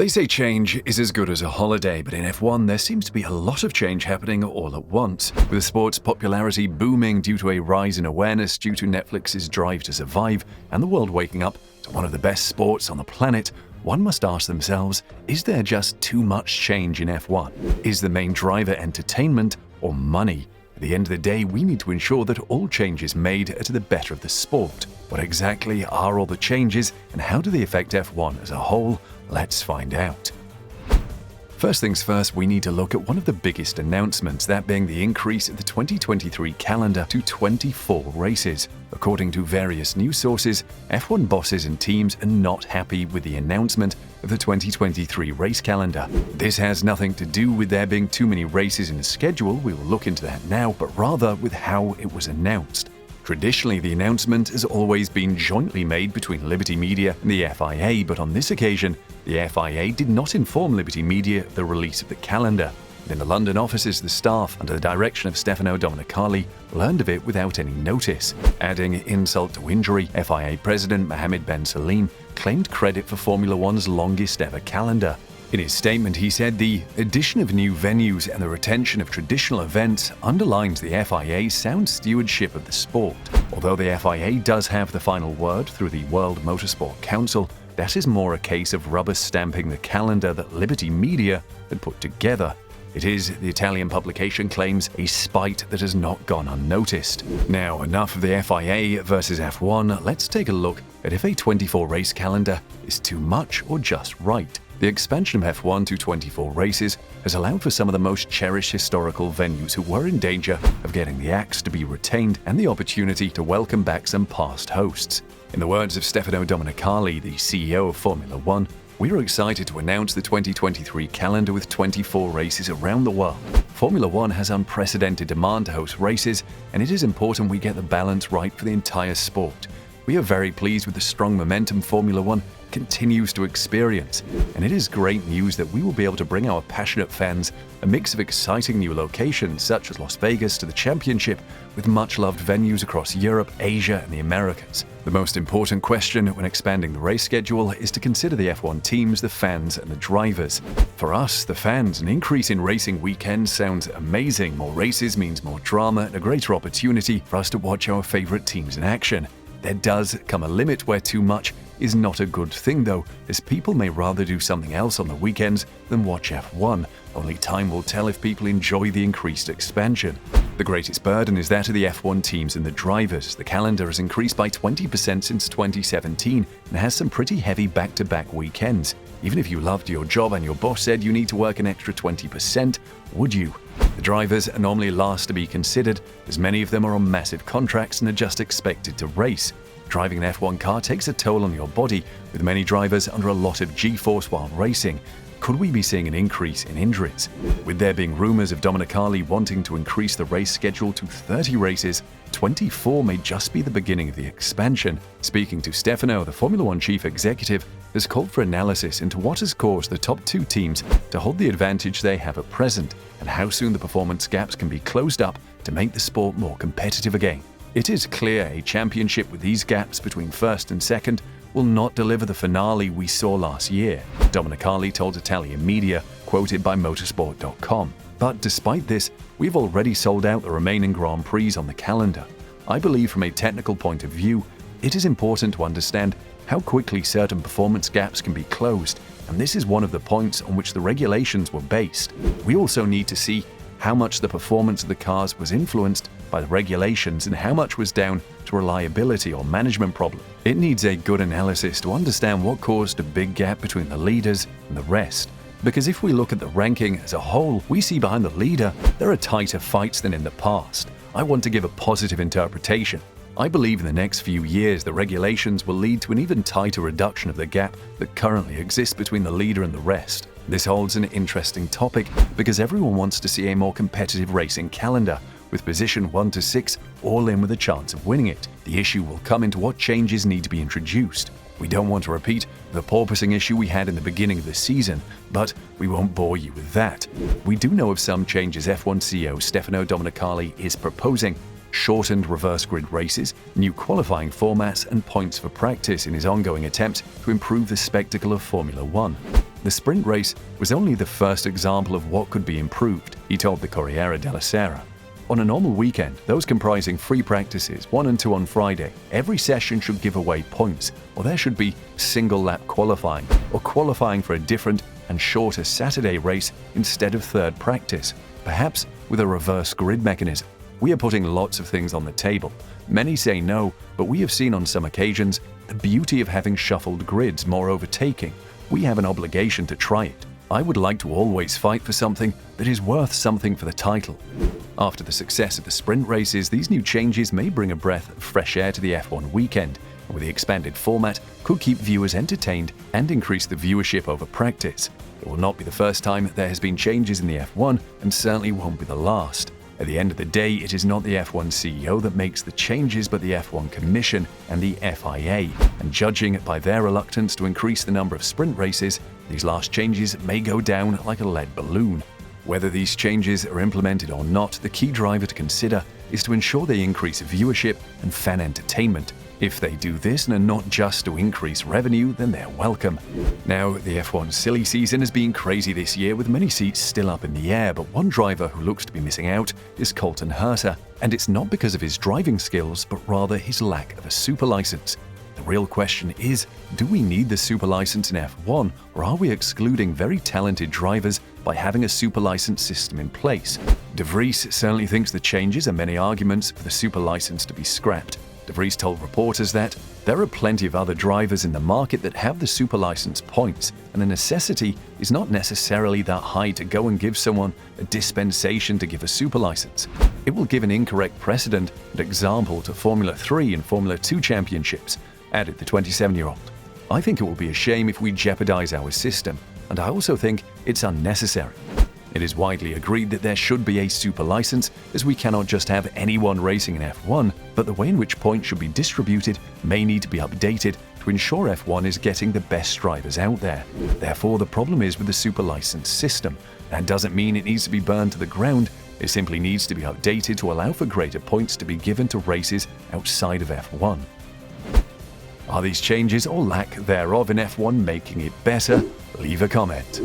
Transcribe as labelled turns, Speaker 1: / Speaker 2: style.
Speaker 1: They say change is as good as a holiday, but in F1 there seems to be a lot of change happening all at once. With the sport's popularity booming due to a rise in awareness due to Netflix's drive to survive, and the world waking up to one of the best sports on the planet, one must ask themselves, is there just too much change in F1? Is the main driver entertainment or money? At the end of the day, we need to ensure that all changes made are to the better of the sport. What exactly are all the changes, and how do they affect F1 as a whole? Let's find out. First things first, we need to look at one of the biggest announcements, that being the increase of the 2023 calendar to 24 races. According to various news sources, F1 bosses and teams are not happy with the announcement of the 2023 race calendar. This has nothing to do with there being too many races in the schedule, we will look into that now, but rather with how it was announced. Traditionally, the announcement has always been jointly made between Liberty Media and the FIA, but on this occasion, the FIA did not inform Liberty Media of the release of the calendar. In the London offices, the staff, under the direction of Stefano Domenicali, learned of it without any notice. Adding insult to injury, FIA President Mohammed Ben Salim claimed credit for Formula One's longest ever calendar. In his statement, he said the addition of new venues and the retention of traditional events underlines the FIA's sound stewardship of the sport. Although the FIA does have the final word through the World Motorsport Council, that is more a case of rubber stamping the calendar that Liberty Media had put together. It is, the Italian publication claims, a spite that has not gone unnoticed. Now, enough of the FIA versus F1, let's take a look at if a 24-race calendar is too much or just right. The expansion of F1 to 24 races has allowed for some of the most cherished historical venues who were in danger of getting the axe to be retained and the opportunity to welcome back some past hosts. In the words of Stefano Domenicali, the CEO of Formula One, "We are excited to announce the 2023 calendar with 24 races around the world. Formula One has unprecedented demand to host races, and it is important we get the balance right for the entire sport. We are very pleased with the strong momentum Formula One continues to experience, and it is great news that we will be able to bring our passionate fans a mix of exciting new locations such as Las Vegas to the championship, with much-loved venues across Europe, Asia, and the Americas. The most important question when expanding the race schedule is to consider the F1 teams, the fans, and the drivers. For us, the fans, an increase in racing weekends sounds amazing. More races means more drama and a greater opportunity for us to watch our favorite teams in action. There does come a limit where too much is not a good thing though, as people may rather do something else on the weekends than watch F1. Only time will tell if people enjoy the increased expansion. The greatest burden is that of the F1 teams and the drivers. The calendar has increased by 20% since 2017 and has some pretty heavy back-to-back weekends. Even if you loved your job and your boss said you need to work an extra 20%, would you? The drivers are normally last to be considered, as many of them are on massive contracts and are just expected to race. Driving an F1 car takes a toll on your body, with many drivers under a lot of G-force while racing. Could we be seeing an increase in injuries? With there being rumors of Domenicali wanting to increase the race schedule to 30 races, 24 may just be the beginning of the expansion. Speaking to Stefano, the Formula One chief executive has called for analysis into what has caused the top two teams to hold the advantage they have at present, and how soon the performance gaps can be closed up to make the sport more competitive again. It is clear a championship with these gaps between first and second will not deliver the finale we saw last year, Domenicali told Italian media, quoted by motorsport.com. But despite this, we've already sold out the remaining Grand Prix on the calendar. I believe from a technical point of view, it is important to understand how quickly certain performance gaps can be closed, and this is one of the points on which the regulations were based. We also need to see how much the performance of the cars was influenced by the regulations and how much was down to reliability or management problem. It needs a good analysis to understand what caused a big gap between the leaders and the rest. Because if we look at the ranking as a whole, we see behind the leader there are tighter fights than in the past. I want to give a positive interpretation. I believe in the next few years the regulations will lead to an even tighter reduction of the gap that currently exists between the leader and the rest. This holds an interesting topic because everyone wants to see a more competitive racing calendar, with position 1 to 6 all in with a chance of winning it. The issue will come into what changes need to be introduced. We don't want to repeat the porpoising issue we had in the beginning of the season, but we won't bore you with that. We do know of some changes F1 CEO Stefano Domenicali is proposing: shortened reverse grid races, new qualifying formats, and points for practice in his ongoing attempt to improve the spectacle of Formula One. The sprint race was only the first example of what could be improved, he told the Corriere della Sera. On a normal weekend, those comprising free practices, 1 and 2 on Friday, every session should give away points, or there should be single-lap qualifying, or qualifying for a different and shorter Saturday race instead of third practice, perhaps with a reverse grid mechanism. We are putting lots of things on the table. Many say no, but we have seen on some occasions the beauty of having shuffled grids more overtaking. We have an obligation to try it. I would like to always fight for something that is worth something for the title. After the success of the sprint races, these new changes may bring a breath of fresh air to the F1 weekend, and with the expanded format, could keep viewers entertained and increase the viewership over practice. It will not be the first time there has been changes in the F1, and certainly won't be the last. At the end of the day, it is not the F1 CEO that makes the changes, but the F1 Commission and the FIA. And judging by their reluctance to increase the number of sprint races, these last changes may go down like a lead balloon. Whether these changes are implemented or not, the key driver to consider is to ensure they increase viewership and fan entertainment. If they do this and are not just to increase revenue, then they're welcome. Now, the F1 silly season has been crazy this year, with many seats still up in the air, but one driver who looks to be missing out is Colton Herta, and it's not because of his driving skills, but rather his lack of a super license. The real question is, do we need the super license in F1, or are we excluding very talented drivers by having a super license system in place? De Vries certainly thinks the changes are many arguments for the super license to be scrapped. De Vries told reporters that there are plenty of other drivers in the market that have the super license points, and the necessity is not necessarily that high to go and give someone a dispensation to give a super license. It will give an incorrect precedent and example to Formula 3 and Formula 2 championships, added the 27-year-old. I think it will be a shame if we jeopardize our system, and I also think it's unnecessary. It is widely agreed that there should be a super license, as we cannot just have anyone racing in F1, but the way in which points should be distributed may need to be updated to ensure F1 is getting the best drivers out there. Therefore, the problem is with the super license system. That doesn't mean it needs to be burned to the ground, it simply needs to be updated to allow for greater points to be given to races outside of F1. Are these changes or lack thereof in F1 making it better? Leave a comment.